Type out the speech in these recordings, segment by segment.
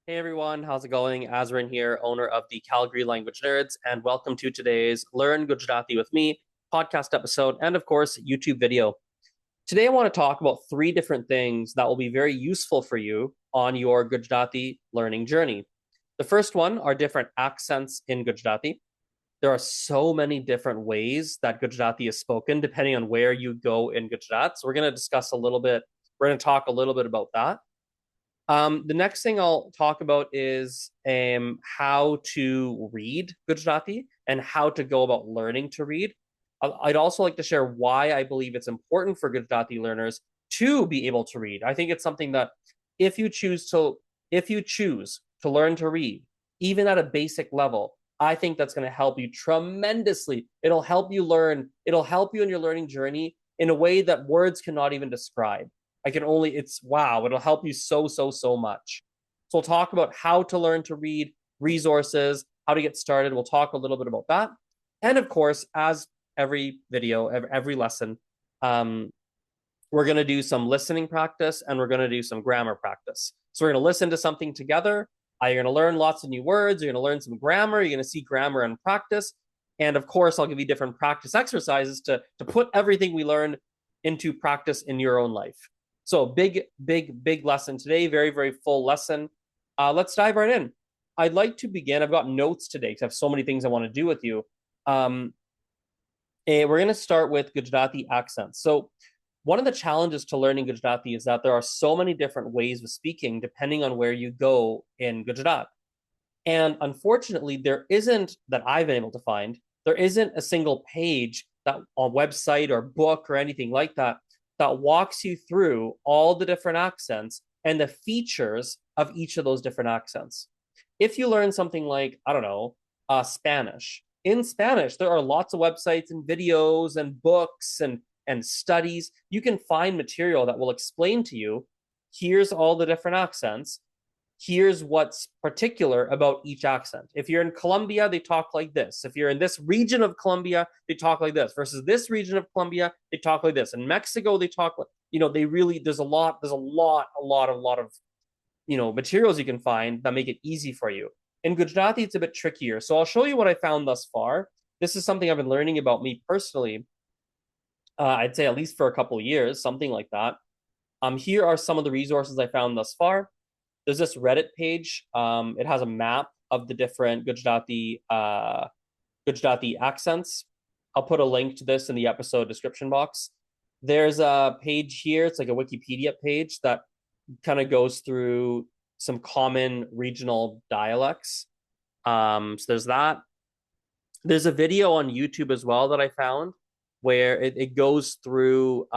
Hey everyone, how's it going? Azrin here, owner of the Calgary Language Nerds, and welcome to today's Learn Gujarati with Me podcast episode and, of course, YouTube video. Today, I want to talk about three different things that will be very useful for you on your Gujarati learning journey. The first one are different accents in Gujarati. There are so many different ways that Gujarati is spoken depending on where you go in Gujarat. So, we're going to discuss a little bit, we're going to talk a little bit about that. The next thing I'll talk about is how to read Gujarati and how to go about learning to read. I'd also like to share why I believe it's important for Gujarati learners to be able to read. I think it's something that if you choose to if you choose to learn to read, even at a basic level, I think that's going to help you tremendously. It'll help you learn, it'll help you in your learning journey in a way that words cannot even describe. It's wow, it'll help you so much. So we'll talk about how to learn to read, resources, how to get started. We'll talk a little bit about that. And of course, as every video, every lesson, we're going to do some listening practice and we're going to do some grammar practice. So we're going to listen to something together. You're going to learn lots of new words. You're going to learn some grammar. You're going to see grammar and practice. And of course, I'll give you different practice exercises to put everything we learn into practice in your own life. So big lesson today. Very full lesson. Let's dive right in. I'd like to begin. I've got notes today because I have so many things I want to do with you. And we're going to start with Gujarati accents. So one of the challenges to learning Gujarati is that there are so many different ways of speaking depending on where you go in Gujarat. And unfortunately, there isn't, that I've been able to find, there isn't a single page that on website or book or anything like that that walks you through all the different accents and the features of each of those different accents. If you learn something like, I don't know, Spanish, in Spanish, there are lots of websites and videos and books and studies. You can find material that will explain to you, here's all the different accents. Here's what's particular about each accent. If you're in Colombia, they talk like this. If you're in this region of Colombia, they talk like this. Versus this region of Colombia, they talk like this. In Mexico, they talk like, they really, there's a lot of, materials you can find that make it easy for you. In Gujarati, it's a bit trickier. So I'll show you what I found thus far. This is something I've been learning about me personally. I'd say at least for a couple of years, something like that. Here are some of the resources I found thus far. There's this Reddit page. It has a map of the different Gujarati accents. I'll put a link to this in the episode description box. There's a page here. It's like a Wikipedia page that kind of goes through some common regional dialects. So there's that. There's a video on YouTube as well that I found where it goes through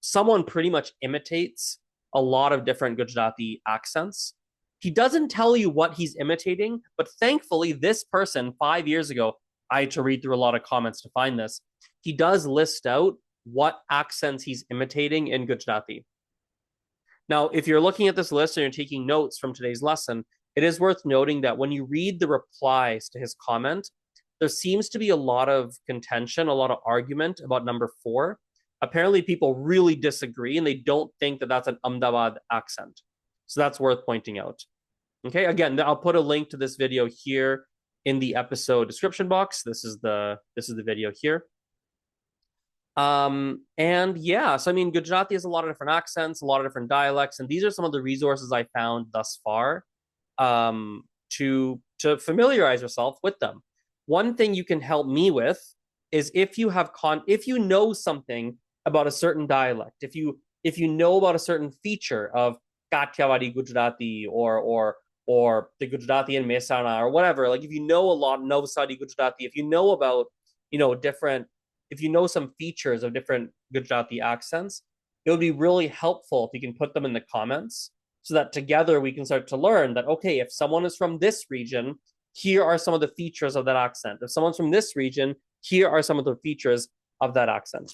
someone pretty much imitates a lot of different Gujarati accents. He doesn't tell you what he's imitating, but thankfully, this person 5 years ago, I had to read through a lot of comments to find this. He does list out what accents he's imitating in Gujarati. Now, if you're looking at this list and you're taking notes from today's lesson, it is worth noting that when you read the replies to his comment, there seems to be a lot of contention, a lot of argument about number 4. Apparently, people really disagree and they don't think that that's an Ahmedabad accent. So that's worth pointing out. Okay, again, I'll put a link to this video here in the episode description box. This is the video here. And yeah, so I mean, Gujarati has a lot of different accents, a lot of different dialects, and these are some of the resources I found thus far to familiarize yourself with them. One thing you can help me with is if you know something about a certain dialect, if you know about a certain feature of Kathiawadi Gujarati or the Gujarati in Mehsana or whatever, like if you know a lot Navsari Gujarati, if you know about if you know some features of different Gujarati accents, it would be really helpful if you can put them in the comments so that together we can start to learn that, okay, if someone is from this region, here are some of the features of that accent. If someone's from this region, here are some of the features of that accent.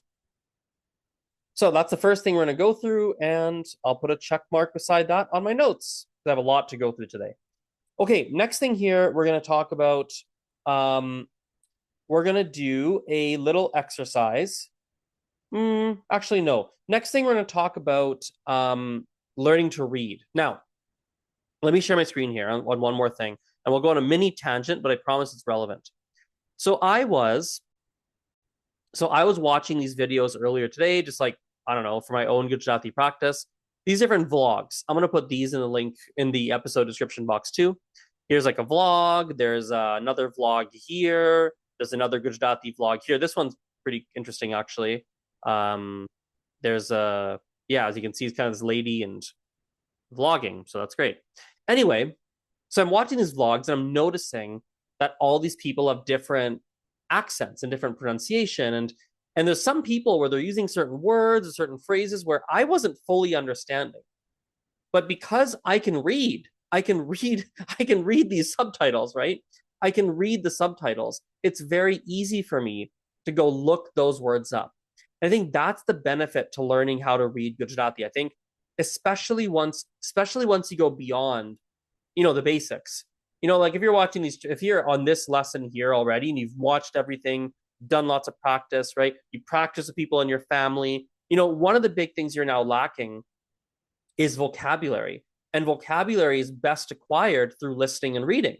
So that's the first thing we're going to go through, and I'll put a check mark beside that on my notes. I have a lot to go through today. Okay, next thing here, we're going to talk about, we're going to do a little exercise. Actually, no. Next thing we're going to talk about learning to read. Now, Let me share my screen here on one more thing, and we'll go on a mini tangent, but I promise it's relevant. So I was watching these videos earlier today, just like, I don't know, for my own Gujarati practice. These different vlogs. I'm gonna put these in the link in the episode description box too. Here's like a vlog. There's another vlog here. There's another Gujarati vlog here. This one's pretty interesting actually. Um, there's a yeah, as you can see, it's kind of this lady and vlogging, so that's great. Anyway, so I'm watching these vlogs and I'm noticing that all these people have different accents and different pronunciation, and there's some people where they're using certain words or certain phrases where I wasn't fully understanding. But because I can read these subtitles, right? I can read the subtitles. It's very easy for me to go look those words up. And I think that's the benefit to learning how to read Gujarati. I think especially once you go beyond, the basics. Like if you're on this lesson here already and you've watched everything, done lots of practice, right? You practice with people in your family. One of the big things you're now lacking is vocabulary. And vocabulary is best acquired through listening and reading.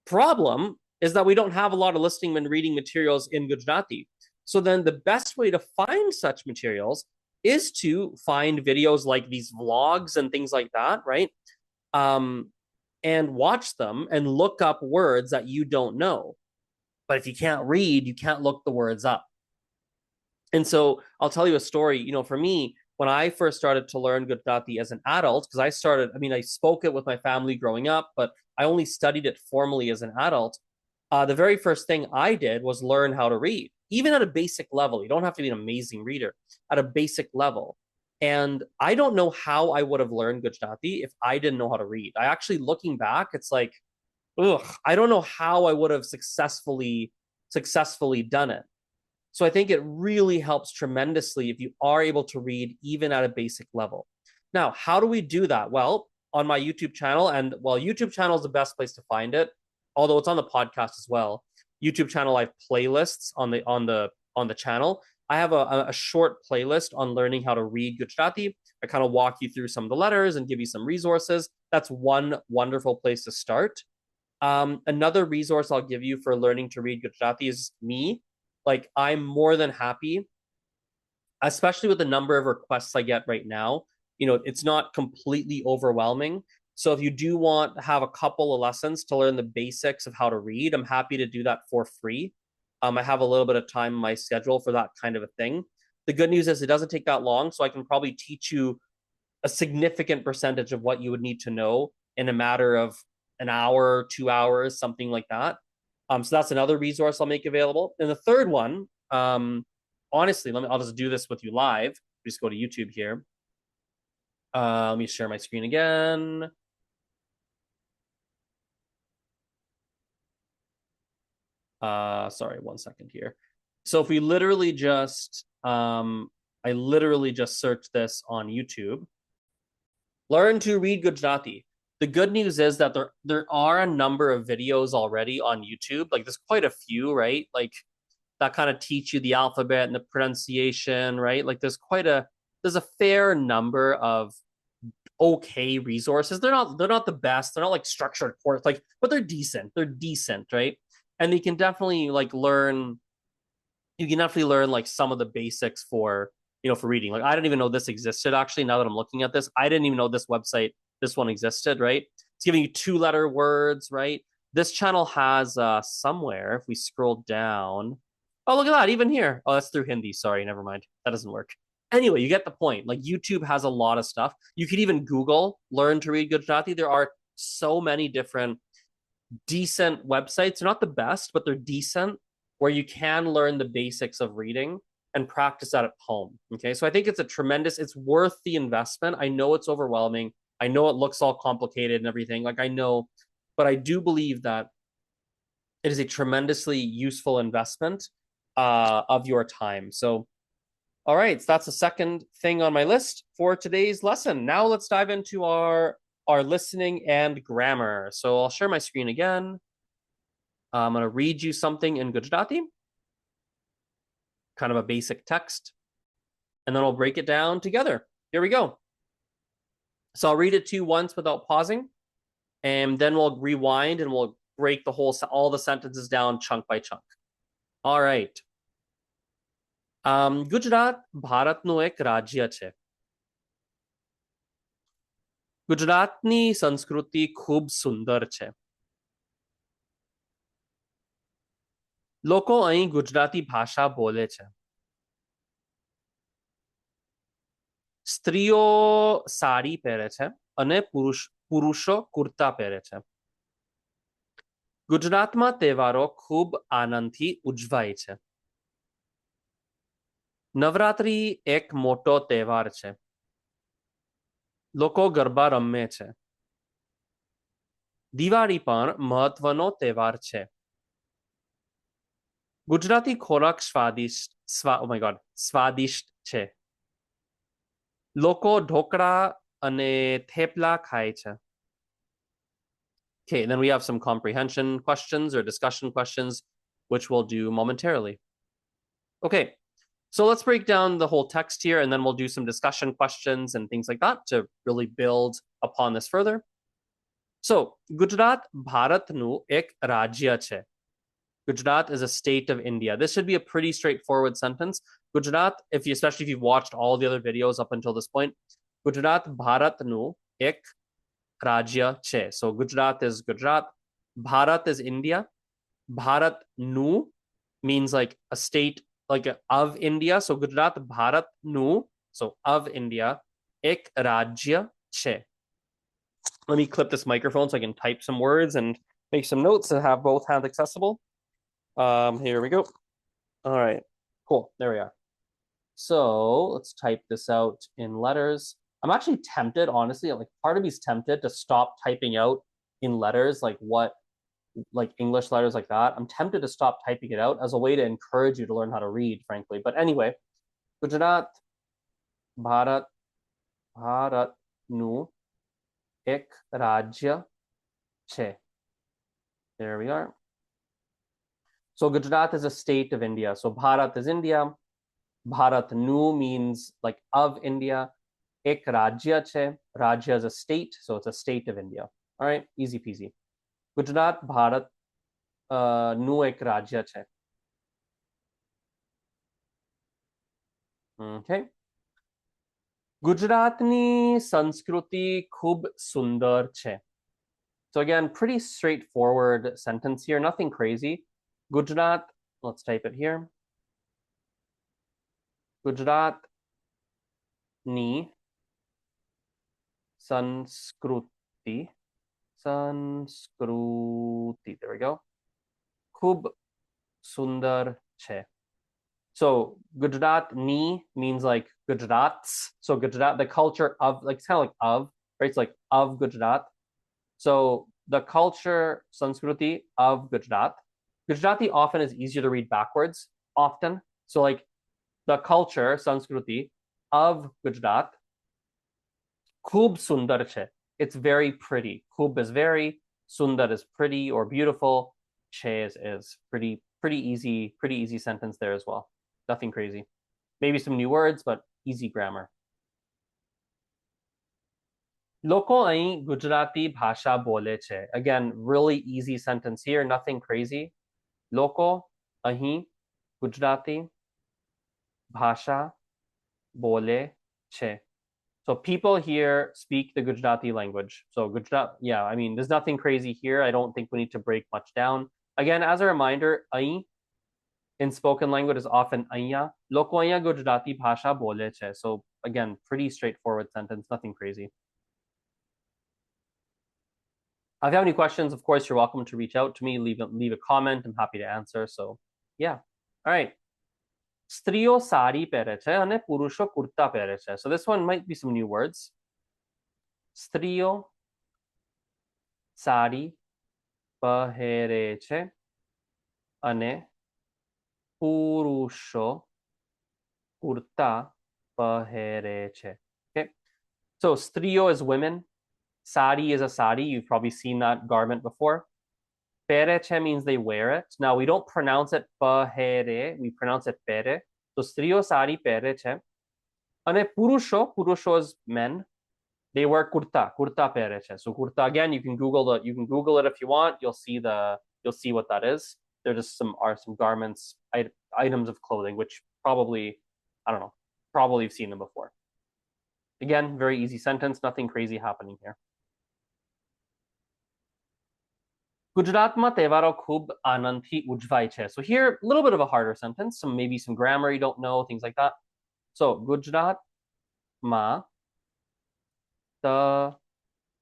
Problem is that we don't have a lot of listening and reading materials in Gujarati. So then the best way to find such materials is to find videos like these vlogs and things like that, right? And watch them and look up words that you don't know. But if you can't read, you can't look the words up. And so I'll tell you a story. For me, when I first started to learn Gujarati as an adult, because I spoke it with my family growing up, but I only studied it formally as an adult. The very first thing I did was learn how to read, even at a basic level. You don't have to be an amazing reader, at a basic level. And I don't know how I would have learned Gujarati if I didn't know how to read. I actually, looking back, it's like, ugh, I don't know how I would have successfully done it. So I think it really helps tremendously if you are able to read even at a basic level. Now, how do we do that? Well, on my YouTube channel, and YouTube channel is the best place to find it, although it's on the podcast as well. YouTube channel, I have playlists on the channel. I have a short playlist on learning how to read Gujarati. I kind of walk you through some of the letters and give you some resources. That's one wonderful place to start. Another resource I'll give you for learning to read Gujarati is me. Like, I'm more than happy, especially with the number of requests I get right now. It's not completely overwhelming. So if you do want to have a couple of lessons to learn the basics of how to read, I'm happy to do that for free. I have a little bit of time in my schedule for that kind of a thing. The good news is it doesn't take that long, so I can probably teach you a significant percentage of what you would need to know in a matter of an hour, 2 hours, something like that. So that's another resource I'll make available. And the third one, honestly, I'll just do this with you live. Just go to YouTube here. Let me share my screen again. Sorry, 1 second here. So if we literally just, I literally just searched this on YouTube. Learn to read Gujarati. The good news is that there are a number of videos already on YouTube. Like, there's quite a few, right? Like, that kind of teach you the alphabet and the pronunciation, right? Like, there's a fair number of okay resources. They're not the best. They're not like structured course, like, but they're decent. They're decent, right? And you can definitely learn like some of the basics for reading. Like, I didn't even know this existed, actually. Now that I'm looking at this, I didn't even know this one existed, right? It's giving you 2-letter words, right? This channel has somewhere, if we scroll down, oh, look at that, even here. Oh, that's through Hindi. Sorry, never mind. That doesn't work. Anyway, you get the point. Like, YouTube has a lot of stuff. You could even Google learn to read Gujarati. There are so many different decent websites. They're not the best, but they're decent, where you can learn the basics of reading and practice that at home. Okay, so I think it's worth the investment. I know it's overwhelming. I know it looks all complicated and everything. Like, I know, but I do believe that it is a tremendously useful investment of your time. So, all right, so that's the second thing on my list for today's lesson. Now let's dive into our listening and grammar. So I'll share my screen again. I'm going to read you something in Gujarati, kind of a basic text, and then we'll break it down together. Here we go. So I'll read it to you once without pausing, and then we'll rewind and we'll break all the sentences down chunk by chunk. All right. Gujarat ભારતનું એક રાજ્ય છે. ગુજરાતની સંસ્કૃતિ ખૂબ સુંદર છે. લોકો અહીં ગુજરાતી ભાષા બોલે છે. સ્ત્રીઓ સાડી પહેરે છે અને પુરુષો કુર્તા પહેરે છે. ગુજરાતમાં તહેવારો ખૂબ આનંદથી ઉજવાય છે. નવરાત્રી એક મોટો તહેવાર છે. લોકો ગરબા રમે છે. દિવાળી પણ મહત્વનો તહેવાર છે. ગુજરાતી ખોરાક સ્વાદિષ્ટ છે. લોકો ઢોકળા અને થેપલા ખાય છે. Okay, then we have some comprehension questions or discussion questions, which we'll do momentarily. Okay, so let's break down the whole text here, and then we'll do some discussion questions and things like that to really build upon this further. So, Gujarat Bharatnu ek rajya che. Gujarat is a state of India. This should be a pretty straightforward sentence. Gujarat, especially if you've watched all the other videos up until this point, Gujarat Bharatnu ek rajya che. So Gujarat is Gujarat, Bharat is India. Bharat nu means like a state, like of India. So Gujarat Bharat nu, so of India, ek rajya che. Let me clip this microphone so I can type some words and make some notes and have both hands accessible. Here we go. All right, cool. There we are. So let's type this out in letters. I'm actually tempted, honestly, like part of me is tempted to stop typing out in letters, like English letters like that. I'm tempted to stop typing it out as a way to encourage you to learn how to read, frankly. But anyway, Gujarat Bharat nu ek rajya che. There we are. So Gujarat is a state of India. So Bharat is India. Bharat nu means like of India. Ek rajya che. Rajya is a state, so it's a state of India. All right, easy peasy. Gujarat Bharat nu ek rajya che. Okay. Gujaratni sanskruti khub sundar che. So again, pretty straightforward sentence here, nothing crazy. Gujarat, let's type it here. Gujarat ni sanskruti, there we go. Khub sundar che. So Gujarat ni means like Gujarats. So Gujarat, the culture of, like it's kind of like of, right? It's like of Gujarat. So the culture, Sanskruti of Gujarat. Gujarati often is easier to read backwards, often. So like the culture, Sanskruti of Gujarat, khub sundar che. It's very pretty. Khub is very, sundar is pretty or beautiful. Che is pretty easy sentence there as well. Nothing crazy. Maybe some new words, but easy grammar. Loko ahi Gujarati bhasha bole che. Again, really easy sentence here, nothing crazy. Loko ahi Gujarati bhasha bole che. So people here speak the Gujarati language. So Gujarat, yeah, I mean, there's nothing crazy here. I don't think we need to break much down. Again, as a reminder, ahi in spoken language is often anya. Loko anya Gujarati bhasha bole che. So again, pretty straightforward sentence, nothing crazy. If you have any questions, of course, you're welcome to reach out to me, leave a comment. I'm happy to answer. So yeah. All right. Strio sari પહેરે છે અને પુરુષો કુર્તા પહેરે છે. So this one might be some new words. Strio sari પહેરે છે અને પુરુષો કુર્તા પહેરે છે. Okay. So strio is women. Sari is a sari. You've probably seen that garment before. Pereche means they wear it. Now, we don't pronounce it pahere, we pronounce it pere. So, strio sari pereche. Ane purusho is men. They wear kurta. Kurta પહેરે છે. So kurta again, you can Google it if you want. You'll see what that is. There just some garments, items of clothing, which probably, I don't know, probably you've seen them before. Again, very easy sentence, nothing crazy happening here. ગુજરાતમાં તહેવારો ખૂબ આનંદથી ઉજવાય છે. So here, a little bit of a harder sentence, maybe some grammar you don't know, things like that. So ગુજરાતમાં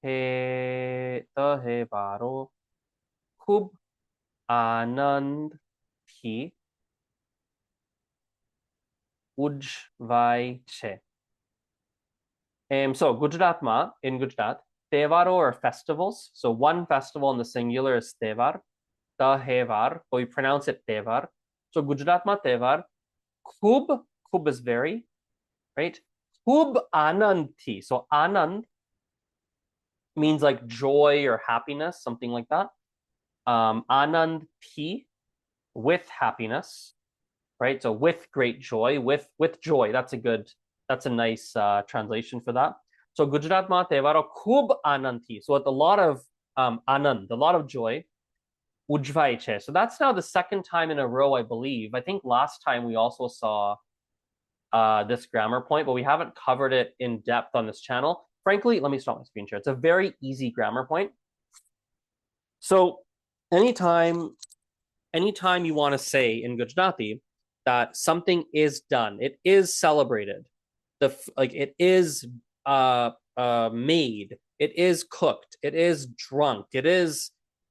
તહેવારો ખૂબ આનંદથી ઉજવાય છે. So Gujaratમાં, in Gujarat, tevaro are festivals. So one festival in the singular is tevar. Tevar, but we pronounce it tevar. So Gujaratma tevar. Khub is very, right? Khub anandthi. So anand means like joy or happiness, something like that. Anandthi, with happiness, right? So with great joy, with joy. That's a nice translation for that. So Gujarat ma tevaro khub anandthi. So with a lot of anand, a lot of joy. Ujvai che. So that's now the second time in a row, I believe. I think last time we also saw this grammar point, but we haven't covered it in depth on this channel. Frankly, let me stop my screen share. It's a very easy grammar point. So anytime you want to say in Gujarati that something is done, it is celebrated, it is made, it is cooked, it is drunk, it is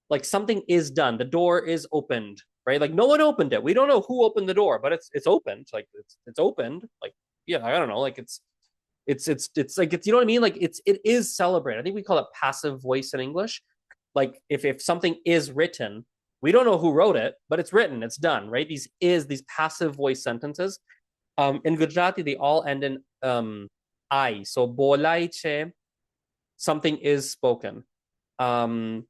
like something is done, the door is opened, right? Like no one opened it, we don't know who opened the door, but it's opened, like it's opened, like yeah, I don't know, like it's like it's, you know what I mean, like it is celebrated. I think we call it passive voice in English. Like if something is written, we don't know who wrote it, but it's written, it's done, right? These passive voice sentences. In Gujarati, they all end in I. So bolai che, something is spoken. Ujvai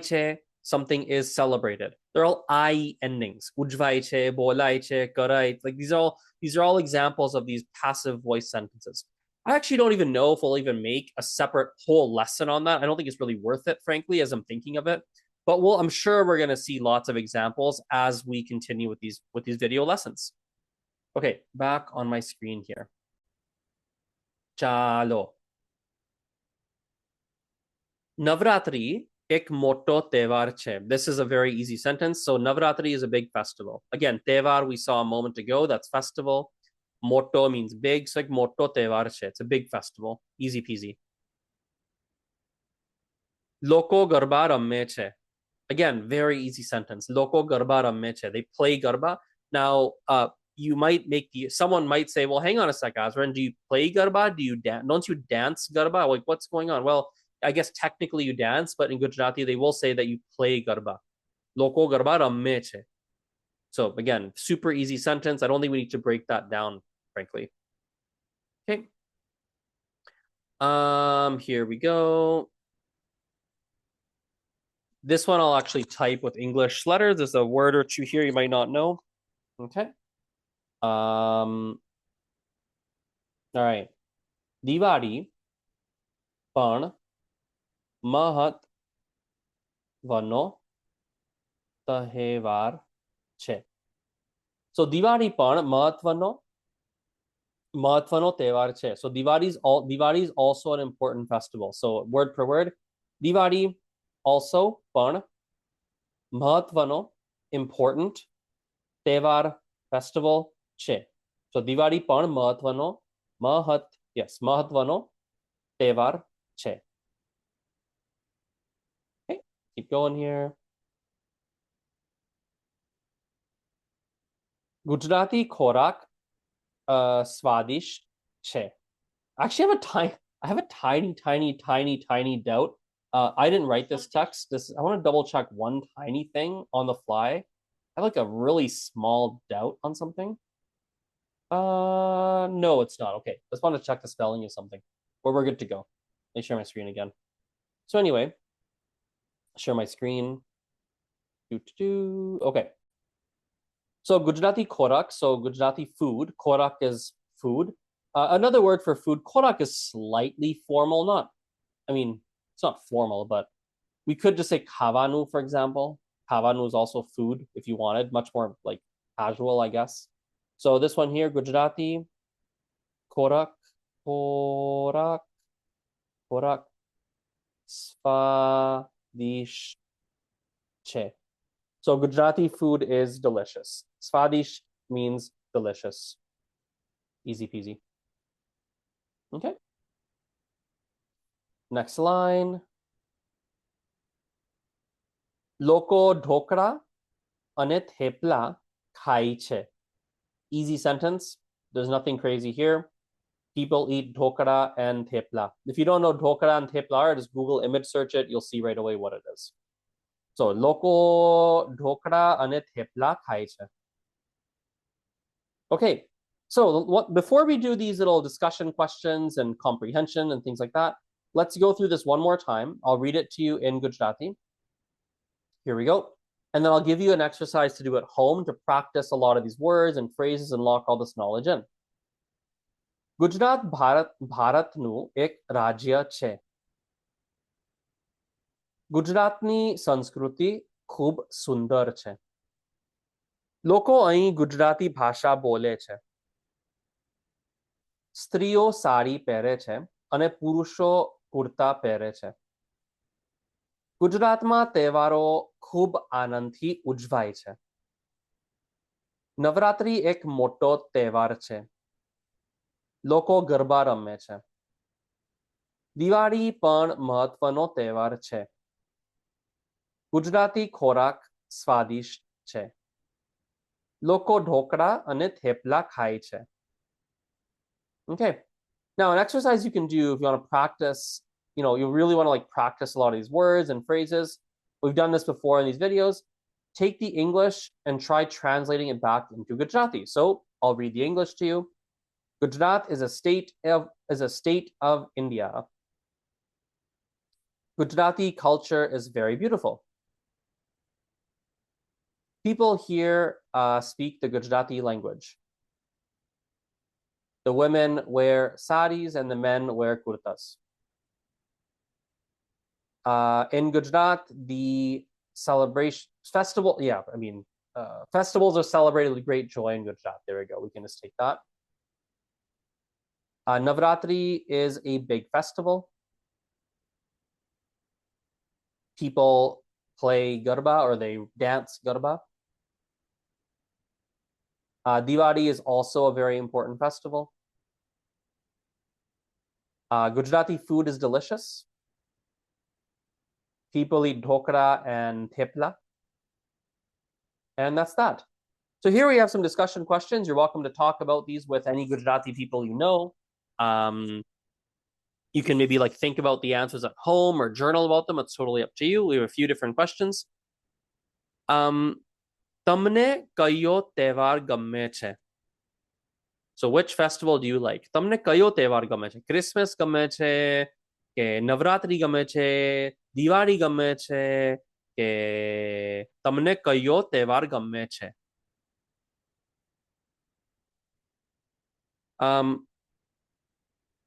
che, something is celebrated. They're all I endings. Ujvai che, bolai che, karai. Like these are all examples of these passive voice sentences. I actually don't even know if we'll even make a separate whole lesson on that. I don't think it's really worth it, frankly, as I'm thinking of it. But I'm sure we're going to see lots of examples as we continue with these video lessons. Okay, back on my screen here. Chalo. Navratri ek moto tevar che. This is a very easy sentence. So Navratri is a big festival. Again, tevar we saw a moment ago. That's festival. Moto means big. So like moto tevar che. It's a big festival. Easy peasy. Loko garba ramme che. Again, very easy sentence. Loko garba ramme che. They play garba. Now, you might someone might say, well, hang on a sec, Azran, do you play garba? Do you dance? Don't you dance garba? Like, what's going on? Well, I guess technically you dance, but in Gujarati, they will say that you play garba. Loko garba ramme che. So again, super easy sentence. I don't think we need to break that down, frankly. Okay. Here we go. This one I'll actually type with English letters. There's a word or two here you might not know. Okay. All right. Diwali પણ મહત્વનો તહેવાર છે. So Diwali પણ મહત્વનો તહેવાર છે. So Diwali is also an important festival. So word per word, Diwali also પણ મહત્વનો, important, તહેવાર, festival છે. So Diwali પણ મહત્વનો તહેવાર છે. Okay, keep going here. Gujarati ખોરાક સ્વાદિષ્ટ છે. Actually, I have a tiny doubt. I didn't write this text. I want to double check one tiny thing on the fly. I have like a really small doubt on something. No, it's not. Okay, just want to check the spelling of something. But we're good to go. Let me share my screen again. So anyway, share my screen. Okay. So Gujarati korak, so Gujarati food. Korak is food. Another word for food, korak is slightly formal, not, I mean, it's not formal, but we could just say kavanu, for example. Kavanu is also food if you wanted, much more like casual, I guess. So this one here, Gujarati, korak, korak, korak, svadish che. So Gujarati food is delicious. Svadish means delicious. Easy peasy. Okay. Next line. Loko dhokra અને થેપલા ખાય છે. Easy sentence. There's nothing crazy here. People eat dhokra and thepla. If you don't know dhokra and thepla are, just Google image search it. You'll see right away what it is. So, લોકો dhokra અને thepla ખાય છે. Okay, so before we do these little discussion questions and comprehension and things like that, let's go through this one more time. I'll read it to you in Gujarati. Here we go. And then I'll give you an exercise to do at home to practice a lot of these words and phrases and lock all this knowledge in. Gujarat ભારતનું એક રાજ્ય છે. ગુજરાતની સંસ્કૃતિ ખૂબ સુંદર છે. લોકો અહીં ગુજરાતી ભાષા બોલે છે. સ્ત્રીઓ સાડી પહેરે છે અને પુરુષો કુર્તા પહેરે છે. ગુજરાતમાં તહેવારો ખૂબ આનંદથી ઉજવાય છે. નવરાત્રી એક મોટો તહેવાર છે. લોકો ગરબા રમે છે. દિવાળી પણ મહત્વનો તહેવાર છે. ગુજરાતી ખોરાક સ્વાદિષ્ટ છે. લોકો ઢોકળા અને થેપલા ખાય છે. Okay. Now, an exercise you can do if you want to practice, you really want to like practice a lot of these words and phrases. We've done this before in these videos. Take the English and try translating it back into Gujarati. So I'll read the English to you. Gujarat is a state of India. Gujarati culture is very beautiful. People here speak the Gujarati language. The women wear saris and the men wear kurtas. In Gujarat, the festivals are celebrated with great joy in Gujarat. There we go. We can just take that. Navratri is a big festival. People play garba or they dance garba. Diwali is also a very important festival. Gujarati food is delicious. People eat dhokra and thepla. And that's that. So here we have some discussion questions. You're welcome to talk about these with any Gujarati people you know. You can maybe like think about the answers at home or journal about them. It's totally up to you. We have a few different questions. તમને કયો તહેવાર ગમે છે? So which festival do you like? તમને કયો તહેવાર ગમે છે? ક્રિસમસ ગમે છે કે નવરાત્રી ગમે છે, દિવાળી ગમે છે કે તમને કયો તહેવાર ગમે છે?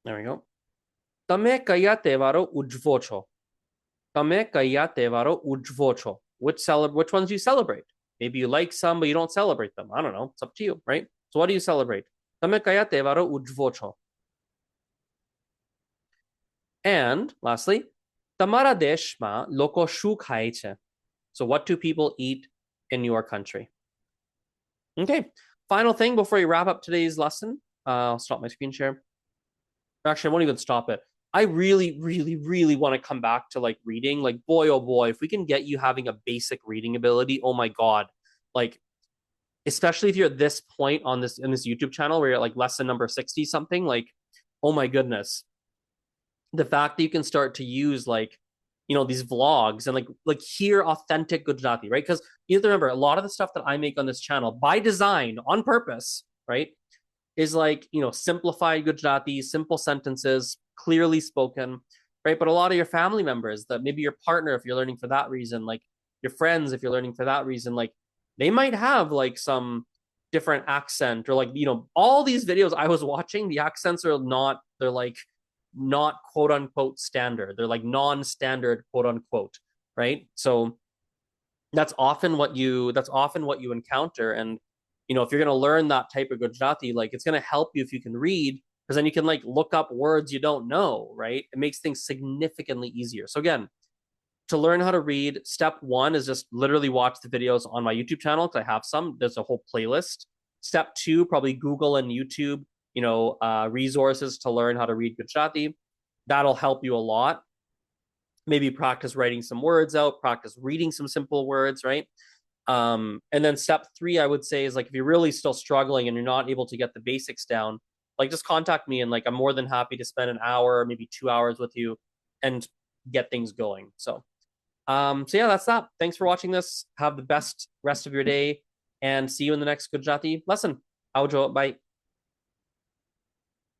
There we go. તમે કયા તહેવારો ઉજવો છો? તમે કયા તહેવારો ઉજવો છો? Which ones do you celebrate? Maybe you like some, but you don't celebrate them. I don't know. It's up to you, right? So what do you celebrate? તમે કયા તહેવારો ઉજવો છો? And lastly, તમારા દેશમાં લોકો શું ખાય છે? So what do people eat in your country? Okay. Final thing before we wrap up today's lesson. I'll stop my screen share. Actually, I won't even stop it. I really, really, really want to come back to like reading. Like, boy, oh boy, if we can get you having a basic reading ability, oh my God. Like, especially if you're at this point on this in this YouTube channel where you're at like lesson number 60 something, like, oh my goodness. The fact that you can start to use like, these vlogs and like hear authentic Gujarati, right? Because you have to remember a lot of the stuff that I make on this channel by design, on purpose, right? Is like, simplified Gujarati, simple sentences, clearly spoken, right? But a lot of your family members, that maybe your partner, if you're learning for that reason, like your friends, if you're learning for that reason, like they might have like some different accent, or like, all these videos I was watching, the accents are not, they're like not quote unquote standard. They're like non-standard quote unquote, right? So that's often what you encounter. And if you're going to learn that type of Gujarati, like it's going to help you if you can read, because then you can like look up words you don't know, right? It makes things significantly easier. So again, to learn how to read, step one is just literally watch the videos on my YouTube channel, because I have some. There's a whole playlist. Step two, probably Google and YouTube, resources to learn how to read Gujarati. That'll help you a lot. Maybe practice writing some words out, practice reading some simple words, right? And then step three, I would say, is like if you're really still struggling and you're not able to get the basics down, like just contact me, and like I'm more than happy to spend an hour, maybe 2 hours with you and get things going. So yeah, that's that. Thanks for watching this. Have the best rest of your day, and see you in the next Gujarati lesson. Aujo, bye.